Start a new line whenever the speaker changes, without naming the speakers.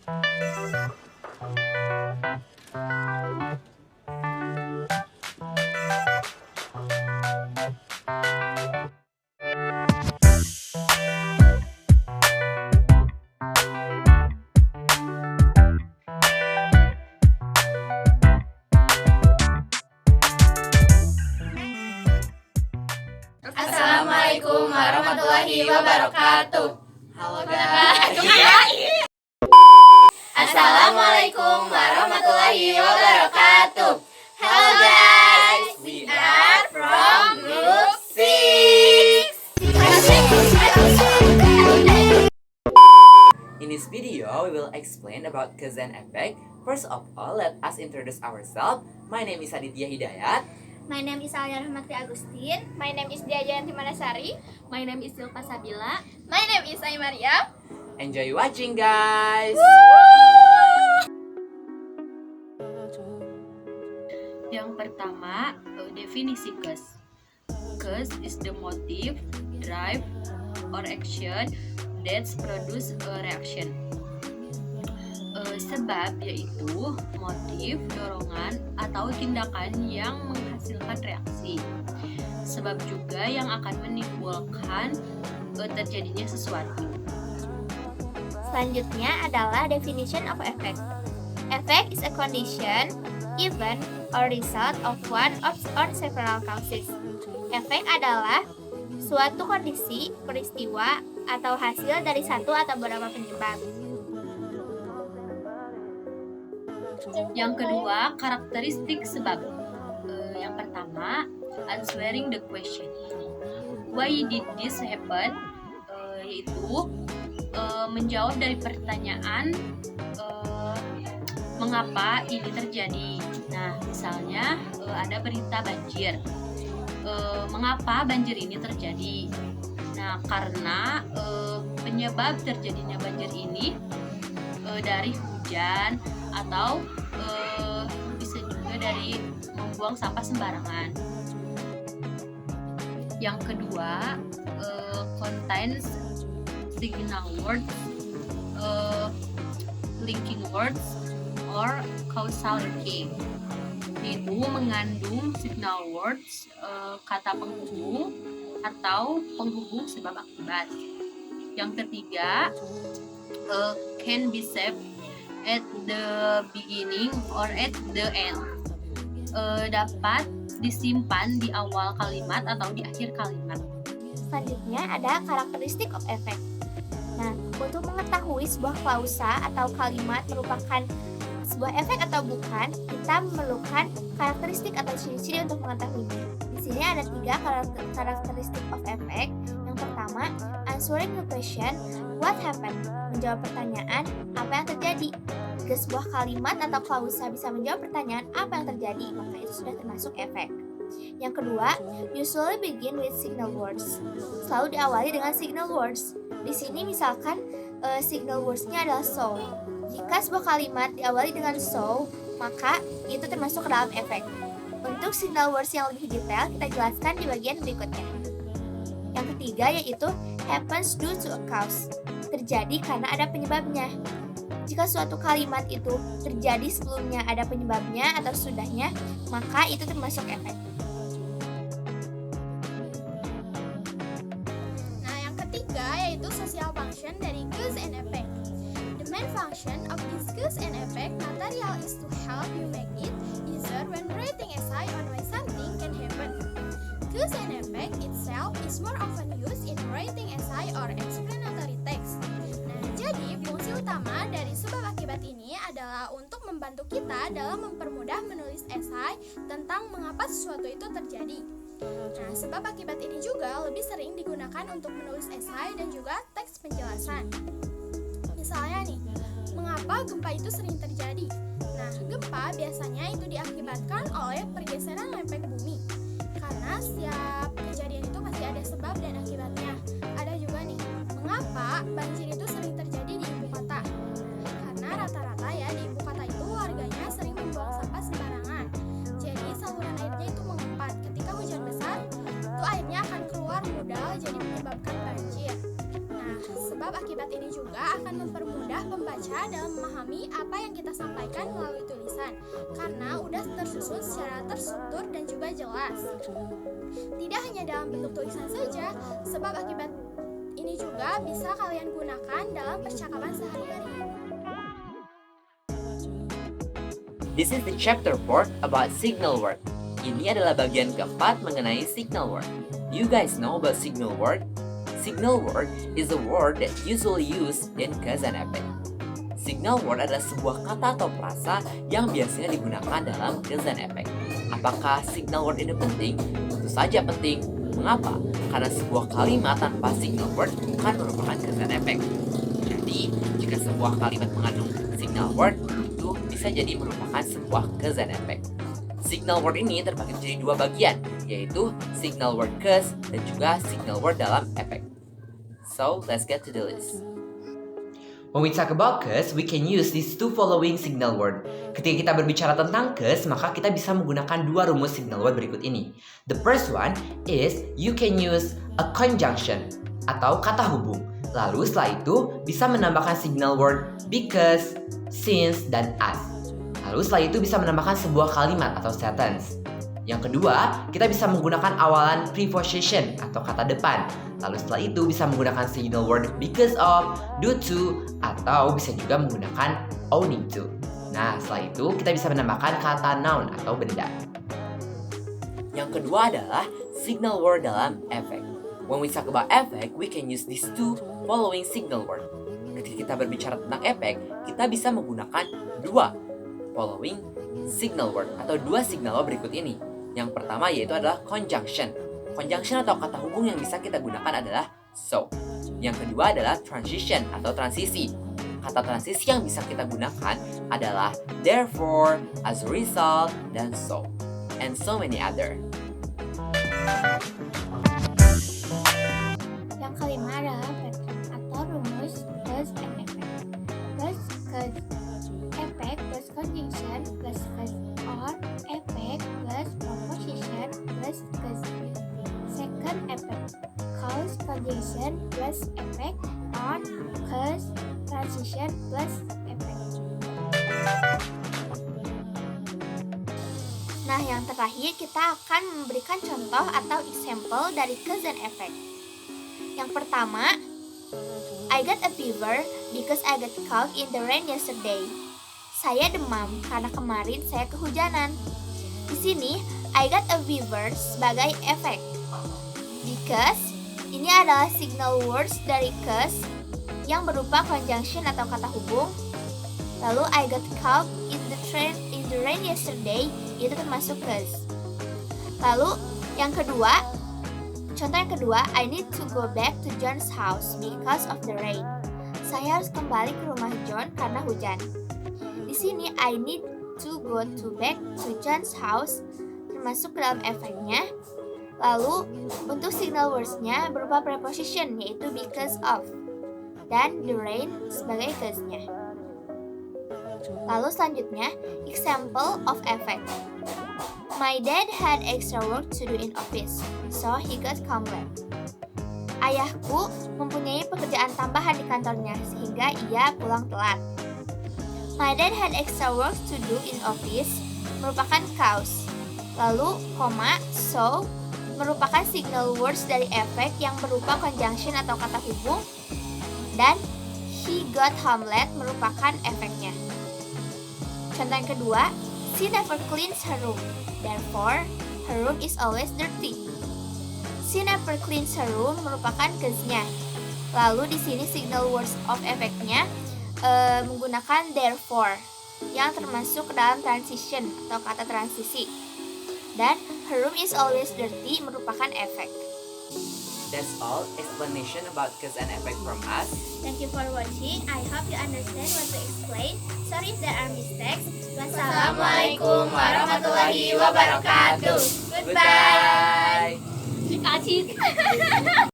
Assalamualaikum warahmatullahi wabarakatuh. Halo guys. Assalamualaikum warahmatullahi wabarakatuh. Hello guys. We are from Group 6.
In this video, we will explain about cause and effect. First of all, let us introduce ourselves. My name is Aditya Hidayat.
My name is Alia Rahmatri Agustin.
My name is Dia Jayanti Manasari.
My name is Silpa Sabila.
My name is Ai Maria.
Enjoy watching, guys!
Yang pertama, definisi cause. Cause is the motive, drive, or action that produce a reaction. Sebab yaitu motif, dorongan, atau tindakan yang menghasilkan reaksi. Sebab juga yang akan menimbulkan terjadinya sesuatu.
Selanjutnya adalah definition of effect. Effect is a condition, event, or result of one or several causes. Efek adalah suatu kondisi, peristiwa, atau hasil dari satu atau beberapa penyebab.
Yang kedua, karakteristik sebab. Yang pertama, answering the question. Why did this happen? Yaitu menjawab dari pertanyaan mengapa ini terjadi. Nah, misalnya ada berita banjir. Mengapa banjir ini terjadi? Nah, karena penyebab terjadinya banjir ini dari hujan atau bisa juga dari membuang sampah sembarangan. Yang kedua, contains signal words, linking words, or causal linking. Itu mengandung signal words, kata penghubung atau penghubung sebab akibat. Yang ketiga, can be saved at the beginning or at the end. Dapat disimpan di awal kalimat atau di akhir kalimat.
Selanjutnya ada karakteristik of effect. Nah, untuk mengetahui sebuah klausa atau kalimat merupakan sebuah efek atau bukan, kita memerlukan karakteristik atau ciri-ciri untuk mengetahuinya. Di sini ada 3 karakteristik of effect. Yang pertama, answering the question, what happened? Menjawab pertanyaan, apa yang terjadi? Jika sebuah kalimat atau klausa bisa menjawab pertanyaan apa yang terjadi, maka itu sudah termasuk efek. Yang kedua, usually begin with signal words. Selalu diawali dengan signal words. Di sini misalkan signal words-nya adalah so. Jika sebuah kalimat diawali dengan so, maka itu termasuk ke dalam efek. Untuk signal words yang lebih detail, kita jelaskan di bagian berikutnya. Yang ketiga yaitu happens due to a cause. Terjadi karena ada penyebabnya. Jika suatu kalimat itu terjadi sebelumnya ada penyebabnya atau sudahnya, maka itu termasuk efek.
Nah, yang ketiga yaitu social function dari cause and effect. The main function of this cause and effect material is to help you make it easier when writing essay on why something can happen. Cause and effect itself is more often used in writing essay or explanatory text. Nah, jadi fungsi utama dari sebab akibat ini adalah untuk membantu kita dalam mempermudah menulis esai tentang mengapa sesuatu itu terjadi. Nah, sebab akibat ini juga lebih sering digunakan untuk menulis esai dan juga teks penjelasan. Misalnya nih, mengapa gempa itu sering terjadi? Nah, gempa biasanya itu diakibatkan oleh pergeseran lempeng bumi. Karena setiap kejadian itu pasti ada sebab dan akibatnya. Ada juga nih, mengapa banjir itu sering terjadi di ibu kota? Karena rata-rata ya di ibu kota itu warganya sering membuang sampah sembarangan. Jadi saluran airnya itu mengempat. Ketika hujan besar, itu airnya akan keluar mudah jadi menyebabkan banjir. Nah, sebab akibat ini juga akan mempermudah pembaca pembaca dalam memahami apa yang kita sampaikan melalui tulisan, karena udah tersusun secara terstruktur dan juga jelas. Tidak hanya dalam bentuk tulisan saja, sebab akibat ini juga bisa kalian gunakan dalam percakapan sehari-hari.
This is the chapter 4 about signal word. Ini adalah bagian keempat mengenai signal word. You guys know about signal word? Signal word is a word that usually used in cause and effect. Signal word adalah sebuah kata atau frasa yang biasanya digunakan dalam cause and effect. Apakah signal word ini penting? Tentu saja penting. Mengapa? Karena sebuah kalimat tanpa signal word bukan merupakan cause and effect. Jadi, jika sebuah kalimat mengandung signal word, itu bisa jadi merupakan sebuah cause and effect. Signal word ini terbagi menjadi dua bagian, yaitu signal word cause dan juga signal word dalam effect. So, let's get to the list. When we talk about cause, we can use these two following signal word. Ketika kita berbicara tentang cause, maka kita bisa menggunakan dua rumus signal word berikut ini. The first one is you can use a conjunction atau kata hubung. Lalu setelah itu bisa menambahkan signal word because, since, dan as. Lalu setelah itu bisa menambahkan sebuah kalimat atau sentence. Yang kedua, kita bisa menggunakan awalan preposition atau kata depan. Lalu setelah itu bisa menggunakan signal word because of, due to, atau bisa juga menggunakan owing to. Nah, setelah itu kita bisa menambahkan kata noun atau benda. Yang kedua adalah signal word dalam effect. When we talk about effect, we can use these two following signal word. Ketika kita berbicara tentang efek, kita bisa menggunakan dua following signal word atau dua signal word berikut ini. Yang pertama yaitu adalah conjunction. Conjunction atau kata hubung yang bisa kita gunakan adalah so. Yang kedua adalah transition atau transisi. Kata transisi yang bisa kita gunakan adalah therefore, as a result, dan so. And so many other.
Yang kelima adalah pattern atau rumus cause and effect. Cause effect plus conjunction plus cause or effect plus proposition plus cause. Second effect, cause conjunction plus effect or cause transition plus effect. Nah, yang terakhir kita akan memberikan contoh atau example dari cause and effect. Yang pertama, I got a fever because I got caught in the rain yesterday. Saya demam karena kemarin saya kehujanan. Di sini, I got a fever sebagai efek. Because ini adalah signal words dari cause yang berupa conjunction atau kata hubung. Lalu I got caught in the rain yesterday itu termasuk cause. Lalu yang kedua, contoh yang kedua, I need to go back to John's house because of the rain. Saya harus kembali ke rumah John karena hujan. Di sini I need to go back to John's house termasuk ke dalam efeknya. Lalu untuk signal words-nya berupa preposition yaitu because of dan the rain sebagai cause-nya. Lalu selanjutnya example of effect. My dad had extra work to do in office, so he got home late. Ayahku mempunyai pekerjaan tambahan di kantornya sehingga ia pulang telat. My dad had extra work to do in office merupakan cause. Lalu, so merupakan signal words dari efek yang berupa conjunction atau kata hubung. Dan he got home late merupakan efeknya. Contoh yang kedua, she never cleans her room. Therefore, her room is always dirty. She never cleans her room merupakan cause-nya. Lalu di sini signal words of efeknya menggunakan therefore yang termasuk ke dalam transition atau kata transisi. Dan her room is always dirty merupakan efek.
That's all explanation about cause and effect from us.
Thank you for watching. I hope you understand what to explain. Sorry if there are mistakes.
Wassalamualaikum warahmatullahi wabarakatuh.
Goodbye.
Terima kasih.